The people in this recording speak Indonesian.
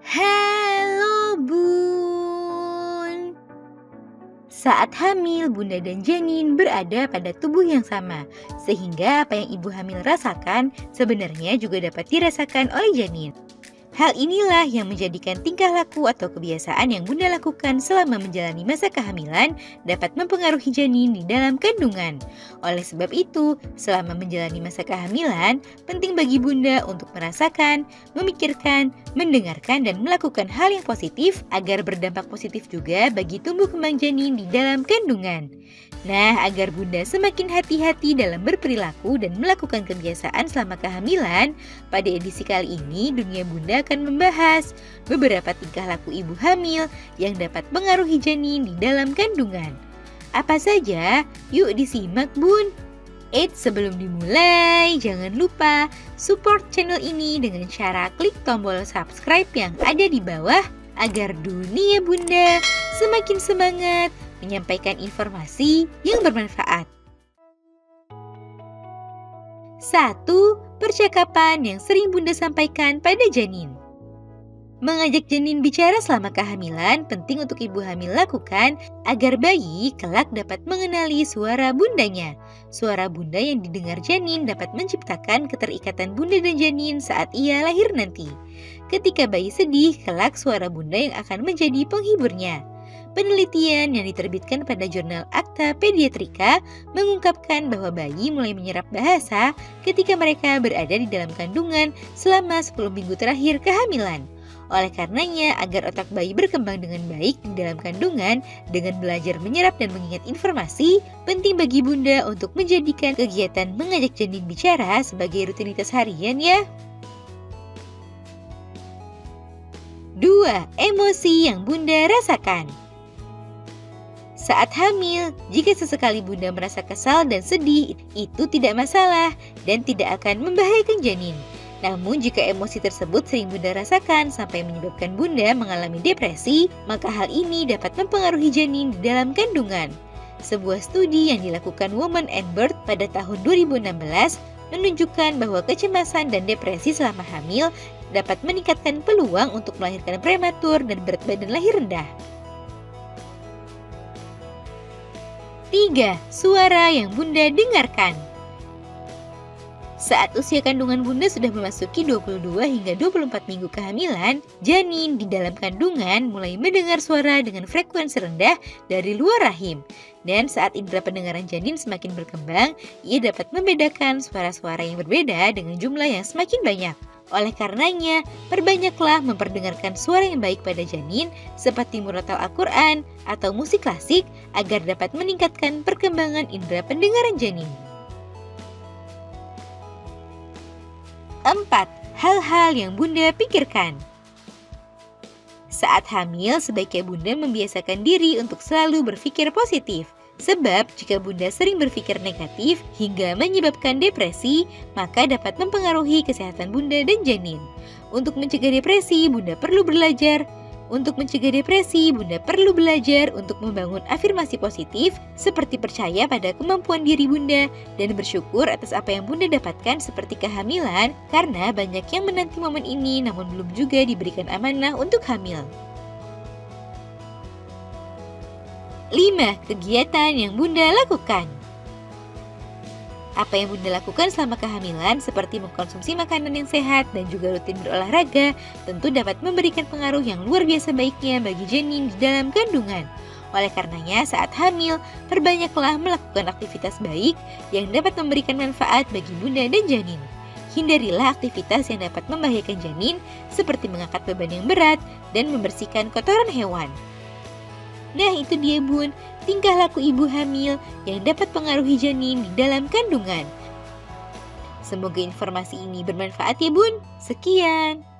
Halo Bun. Saat hamil, Bunda dan janin berada pada tubuh yang sama, sehingga apa yang ibu hamil rasakan sebenarnya juga dapat dirasakan oleh janin. Hal inilah yang menjadikan tingkah laku atau kebiasaan yang Bunda lakukan selama menjalani masa kehamilan dapat mempengaruhi janin di dalam kandungan. Oleh sebab itu, selama menjalani masa kehamilan, penting bagi Bunda untuk merasakan, memikirkan, mendengarkan, dan melakukan hal yang positif agar berdampak positif juga bagi tumbuh kembang janin di dalam kandungan. Nah, agar Bunda semakin hati-hati dalam berperilaku dan melakukan kebiasaan selama kehamilan, pada edisi kali ini Dunia Bunda akan membahas beberapa tingkah laku ibu hamil yang dapat mengaruhi janin di dalam kandungan. Apa saja? Yuk disimak Bun! Eits, sebelum dimulai, jangan lupa support channel ini dengan cara klik tombol subscribe yang ada di bawah agar Dunia Bunda semakin semangat menyampaikan informasi yang bermanfaat. 1. Percakapan yang sering Bunda sampaikan pada janin. Mengajak janin bicara selama kehamilan penting untuk ibu hamil lakukan agar bayi kelak dapat mengenali suara bundanya. Suara bunda yang didengar janin dapat menciptakan keterikatan bunda dan janin saat ia lahir nanti. Ketika bayi sedih, kelak suara bunda yang akan menjadi penghiburnya. Penelitian yang diterbitkan pada jurnal Acta Pediatrica mengungkapkan bahwa bayi mulai menyerap bahasa ketika mereka berada di dalam kandungan selama 10 minggu terakhir kehamilan. Oleh karenanya, agar otak bayi berkembang dengan baik di dalam kandungan dengan belajar menyerap dan mengingat informasi, penting bagi Bunda untuk menjadikan kegiatan mengajak janin bicara sebagai rutinitas harian ya. 2. Emosi yang Bunda rasakan. Saat hamil, jika sesekali Bunda merasa kesal dan sedih, itu tidak masalah dan tidak akan membahayakan janin. Namun jika emosi tersebut sering Bunda rasakan sampai menyebabkan Bunda mengalami depresi, maka hal ini dapat mempengaruhi janin di dalam kandungan. Sebuah studi yang dilakukan Women and Birth pada tahun 2016 menunjukkan bahwa kecemasan dan depresi selama hamil dapat meningkatkan peluang untuk melahirkan prematur dan berat badan lahir rendah. 3. Suara yang Bunda dengarkan. Saat usia kandungan Bunda sudah memasuki 22 hingga 24 minggu kehamilan, janin di dalam kandungan mulai mendengar suara dengan frekuensi rendah dari luar rahim. Dan saat indera pendengaran janin semakin berkembang, ia dapat membedakan suara-suara yang berbeda dengan jumlah yang semakin banyak. Oleh karenanya, perbanyaklah memperdengarkan suara yang baik pada janin seperti murotal Al-Quran atau musik klasik agar dapat meningkatkan perkembangan indera pendengaran janin. 4. Hal-hal yang Bunda pikirkan. Saat hamil, sebaiknya Bunda membiasakan diri untuk selalu berpikir positif. Sebab jika Bunda sering berpikir negatif hingga menyebabkan depresi, maka dapat mempengaruhi kesehatan Bunda dan janin. Untuk mencegah depresi, Bunda perlu belajar untuk membangun afirmasi positif seperti percaya pada kemampuan diri Bunda dan bersyukur atas apa yang Bunda dapatkan seperti kehamilan, karena banyak yang menanti momen ini namun belum juga diberikan amanah untuk hamil. 5. Kegiatan yang Bunda lakukan. Apa yang Bunda lakukan selama kehamilan seperti mengkonsumsi makanan yang sehat dan juga rutin berolahraga tentu dapat memberikan pengaruh yang luar biasa baiknya bagi janin di dalam kandungan. Oleh karenanya, saat hamil, perbanyaklah melakukan aktivitas baik yang dapat memberikan manfaat bagi Bunda dan janin. Hindarilah aktivitas yang dapat membahayakan janin seperti mengangkat beban yang berat dan membersihkan kotoran hewan. Nah, itu dia Bun, tingkah laku ibu hamil yang dapat pengaruhi janin di dalam kandungan. Semoga informasi ini bermanfaat ya Bun. Sekian.